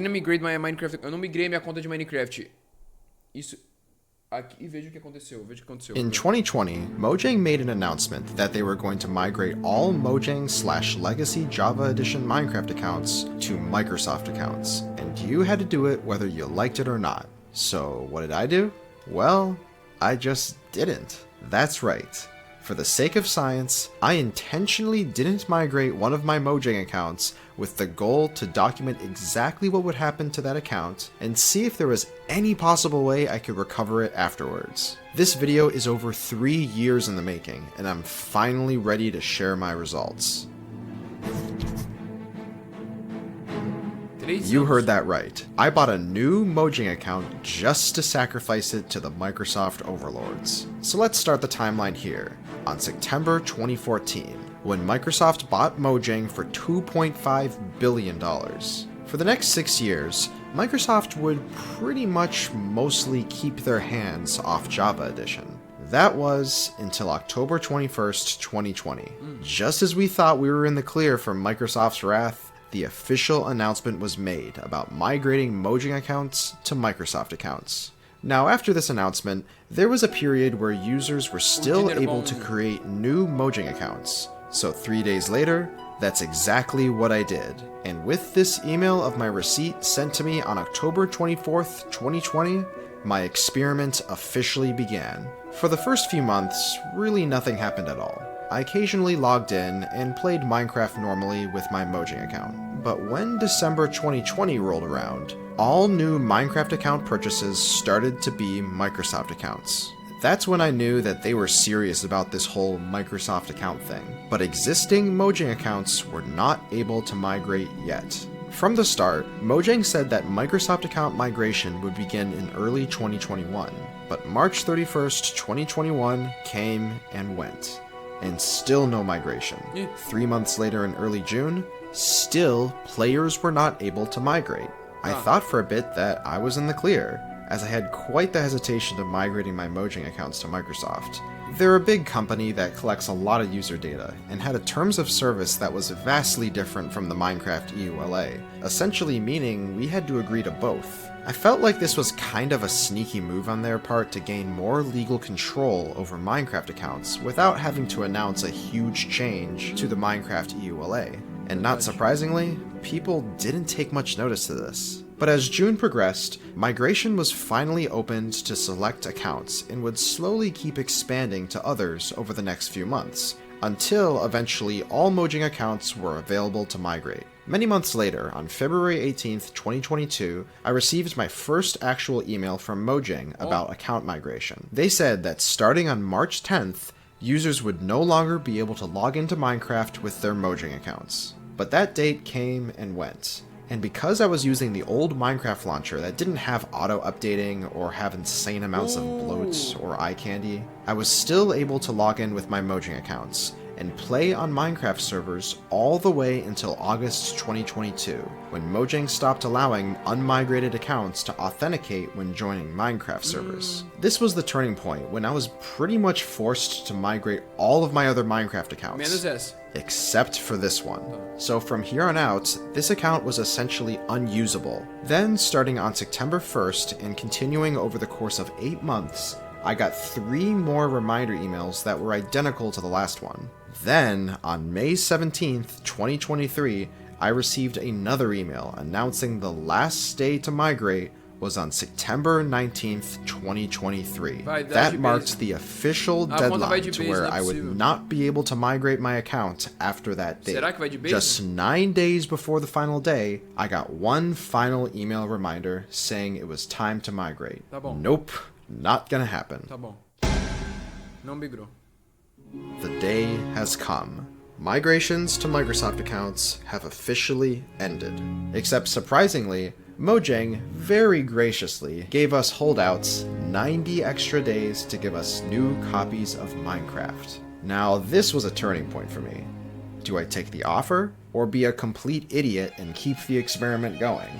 didn't migrate my Minecraft. Eu não migrei minha conta de Minecraft. Isso... Aqui, veja o que aconteceu. In 2020, Mojang made an announcement that they were going to migrate all Mojang/Legacy Java Edition Minecraft accounts to Microsoft accounts, and you had to do it whether you liked it or not. So what did I do? Well, I just didn't. That's right. For the sake of science, I intentionally didn't migrate one of my Mojang accounts with the goal to document exactly what would happen to that account and see if there was any possible way I could recover it afterwards. This video is over 3 years in the making, and I'm finally ready to share my results. You heard that right. I bought a new Mojang account just to sacrifice it to the Microsoft overlords. So let's start the timeline here, on September 2014, when Microsoft bought Mojang for $2.5 billion. For the next 6 years, Microsoft would pretty much mostly keep their hands off Java Edition. That was until October 21st, 2020. Just as we thought we were in the clear from Microsoft's wrath, the official announcement was made about migrating Mojang accounts to Microsoft accounts. Now, after this announcement, there was a period where users were still able to create new Mojang accounts. So 3 days later, that's exactly what I did. And with this email of my receipt sent to me on October 24th, 2020, my experiment officially began. For the first few months, really nothing happened at all. I occasionally logged in and played Minecraft normally with my Mojang account. But when December 2020 rolled around, all new Minecraft account purchases started to be Microsoft accounts. That's when I knew that they were serious about this whole Microsoft account thing. But existing Mojang accounts were not able to migrate yet. From the start, Mojang said that Microsoft account migration would begin in early 2021. But March 31st, 2021 came and went. And still no migration. 3 months later in early June, still players were not able to migrate. I thought for a bit that I was in the clear, as I had quite the hesitation of migrating my Mojang accounts to Microsoft. They're a big company that collects a lot of user data, and had a terms of service that was vastly different from the Minecraft EU ELE, essentially meaning we had to agree to both. I felt like this was kind of a sneaky move on their part to gain more legal control over Minecraft accounts without having to announce a huge change to the Minecraft EU ELE. And not surprisingly, people didn't take much notice to this. But as June progressed, migration was finally opened to select accounts and would slowly keep expanding to others over the next few months, until eventually all Mojang accounts were available to migrate. Many months later, on February 18th, 2022, I received my first actual email from Mojang about account migration. They said that starting on March 10th, users would no longer be able to log into Minecraft with their Mojang accounts. But that date came and went. And because I was using the old Minecraft launcher that didn't have auto-updating or have insane amounts of bloat or eye candy, I was still able to log in with my Mojang accounts and play on Minecraft servers all the way until August 2022, when Mojang stopped allowing unmigrated accounts to authenticate when joining Minecraft servers. This was the turning point when I was pretty much forced to migrate all of my other Minecraft accounts. Except for this one. So from here on out, this account was essentially unusable. Then, starting on September 1st and continuing over the course of 8 months, I got 3 more reminder emails that were identical to the last one. Then, on May 17th, 2023, I received another email announcing the last day to migrate was on September 19th, 2023. That marked the official deadline to where I would not be able to migrate my account after that date. Just 9 days before the final day, I got one final email reminder saying it was time to migrate. Nope, not gonna happen. The day has come. Migrations to Microsoft accounts have officially ended. Except surprisingly, Mojang very graciously gave us holdouts 90 extra days to give us new copies of Minecraft. Now, this was a turning point for me. Do I take the offer, or be a complete idiot and keep the experiment going?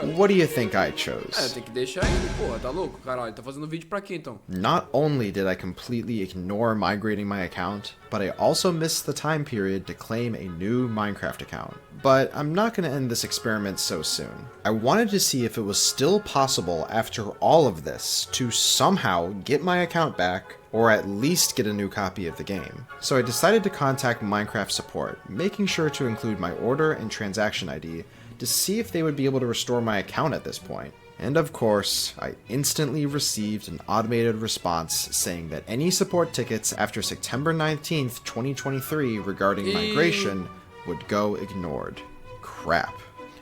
What do you think I chose? Tem que deixar ele, porra, tá louco? Caralho, tá fazendo vídeo pra quê então? Not only did I completely ignore migrating my account, but I also missed the time period to claim a new Minecraft account. But I'm not going to end this experiment so soon. I wanted to see if it was still possible after all of this to somehow get my account back, or at least get a new copy of the game. So I decided to contact Minecraft support, making sure to include my order and transaction ID to see if they would be able to restore my account at this point. And of course, I instantly received an automated response saying that any support tickets after September 19th, 2023 regarding migration would go ignored. Crap.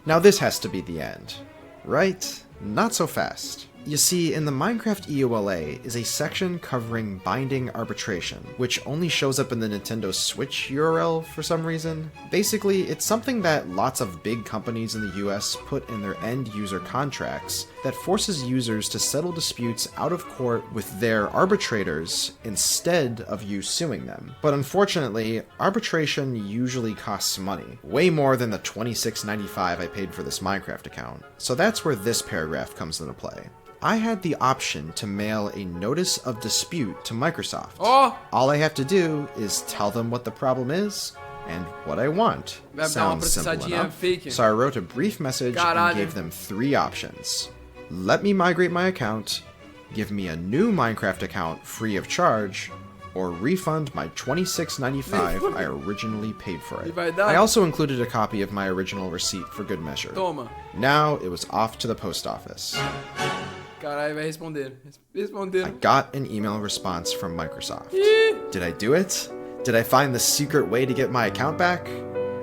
Now this has to be the end, right? Not so fast. You see, in the Minecraft EOLA is a section covering binding arbitration, which only shows up in the Nintendo Switch URL for some reason. Basically, it's something that lots of big companies in the US put in their end-user contracts that forces users to settle disputes out of court with their arbitrators instead of you suing them. But unfortunately, arbitration usually costs money, way more than the $26.95 I paid for this Minecraft account. So that's where this paragraph comes into play. I had the option to mail a notice of dispute to Microsoft. Oh! All I have to do is tell them what the problem is and what I want. Sounds simple enough. So I wrote a brief message and gave them 3 options. Let me migrate my account, give me a new Minecraft account free of charge, or refund my $26.95 I originally paid for it. I also included a copy of my original receipt for good measure. Toma. Now it was off to the post office. Caralho, vai responder. I got an email response from Microsoft. Did I do it? Did I find the secret way to get my account back?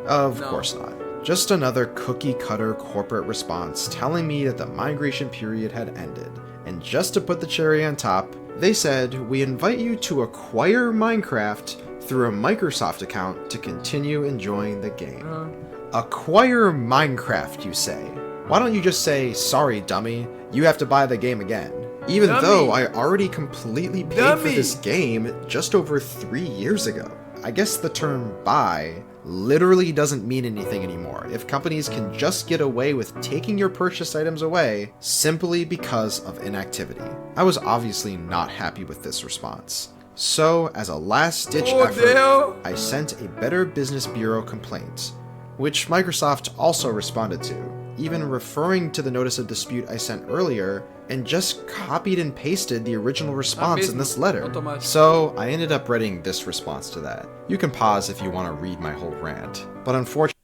Of course not. Just another cookie-cutter corporate response telling me that the migration period had ended. And just to put the cherry on top, they said, we invite you to acquire Minecraft through a Microsoft account to continue enjoying the game. Acquire Minecraft, you say? Why don't you just say, sorry, dummy, you have to buy the game again? Even though I already completely paid for this game just over 3 years ago. I guess the term buy literally doesn't mean anything anymore if companies can just get away with taking your purchased items away simply because of inactivity. I was obviously not happy with this response. So, as a last-ditch effort, I sent a Better Business Bureau complaint, which Microsoft also responded to, even referring to the notice of dispute I sent earlier, and just copied and pasted the original response in this letter. So I ended up writing this response to that. You can pause if you want to read my whole rant, but unfortunately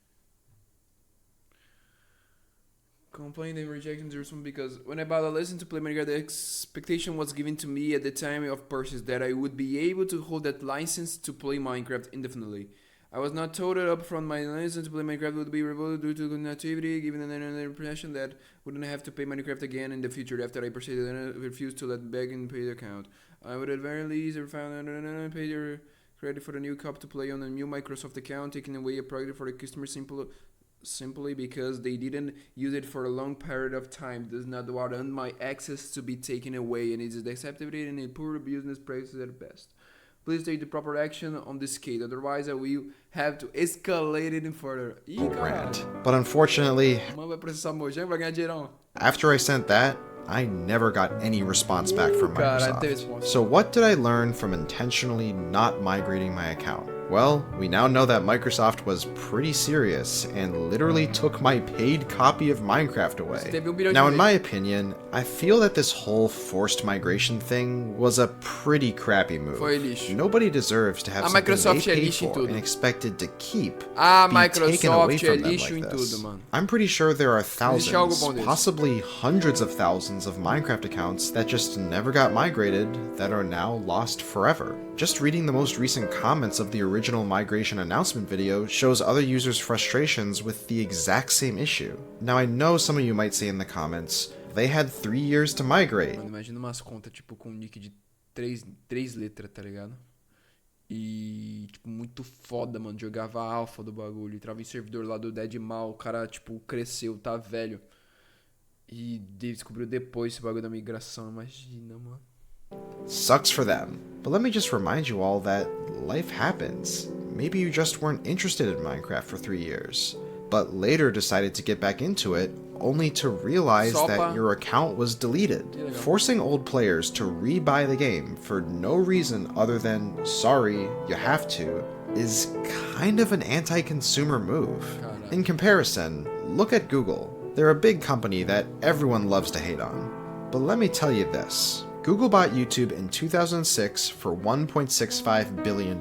Complaint and rejection to respond because when I bought a license to play Minecraft, the expectation was given to me at the time of purchase that I would be able to hold that license to play Minecraft indefinitely. I was not told up front my license to play Minecraft would be revoked due to inactivity, given another impression that wouldn't have to pay Minecraft again in the future after I proceeded and refused to let back and pay the account. I would at very least have found and paid your credit for the new copy to play on a new Microsoft account, taking away a product for the customer simply because they didn't use it for a long period of time does not warrant my access to be taken away, and it is acceptable and a poor business practice at best. Please take the proper action on this case, otherwise I will have to escalate it further. But unfortunately, vai processar Mojang, vai ganhar dinheirão. After I sent that, I never got any response back from Microsoft. So what did I learn from intentionally not migrating my account? Well, we now know that Microsoft was pretty serious and literally took my paid copy of Minecraft away. Now, in my opinion, I feel that this whole forced migration thing was a pretty crappy move. Nobody deserves to have something they paid for and expected to keep be taken away from them like this. I'm pretty sure there are thousands, possibly hundreds of thousands of Minecraft accounts that just never got migrated that are now lost forever. Just reading the most recent comments of the original migration announcement video shows other users' frustrations with the exact same issue. Now, I know some of you might say in the comments, they had 3 years to migrate. Mano, imagina umas contas tipo com nick de 3 letras, tá ligado? E tipo muito foda, mano, jogava a alfa do bagulho, entrava em servidor lá do Deadmal, o cara tipo cresceu, tá velho. E descobriu depois esse bagulho da migração, imagina, mano. Sucks for them. But let me just remind you all that life happens. Maybe you just weren't interested in Minecraft for 3 years, but later decided to get back into it only to realize Só that pra- your account was deleted. legal. Forcing old players to rebuy the game for no reason other than, sorry, you have to, is kind of an anti-consumer move. Caralho. In comparison, look at Google. They're a big company that everyone loves to hate on. But let me tell you this. Google bought YouTube in 2006 for $1.65 billion.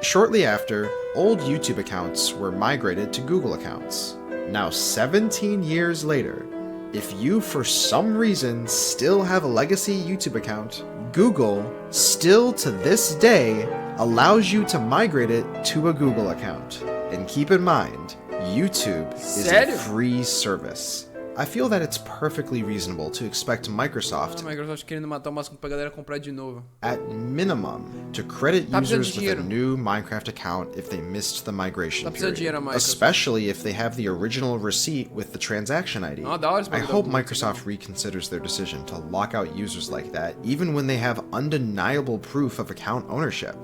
Shortly after, old YouTube accounts were migrated to Google accounts. Now 17 years later, if you for some reason still have a legacy YouTube account, Google, still to this day, allows you to migrate it to a Google account. And keep in mind, YouTube is a Sério? free service. I feel that it's perfectly reasonable to expect Microsoft, A Microsoft querendo matar o máximo pra galera comprar de novo. at minimum, to credit Tá precisando users de with a dinheiro. new Minecraft account if they missed the migration Tá precisando de dinheiro, period, Microsoft. especially if they have the original receipt with the transaction ID. Ah, da hora esse I bagulho da hope Google, Microsoft reconsiders their decision to lock out users like that, even when they have undeniable proof of account ownership.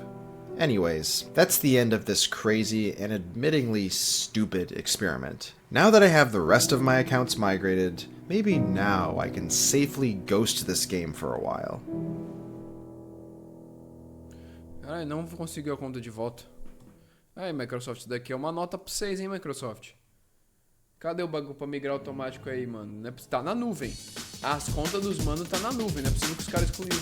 Anyways, that's the end of this crazy and admittingly stupid experiment. Now that I have the rest of my accounts migrated, maybe now I can safely ghost this game for a while. Caralho, não consegui a conta de volta. Aí, Microsoft, isso daqui é uma nota pra vocês, hein, Microsoft? Cadê o bagulho pra migrar automático aí, mano? Não é, tá na nuvem. As contas dos manos tá na nuvem, não é possível que os caras excluíram.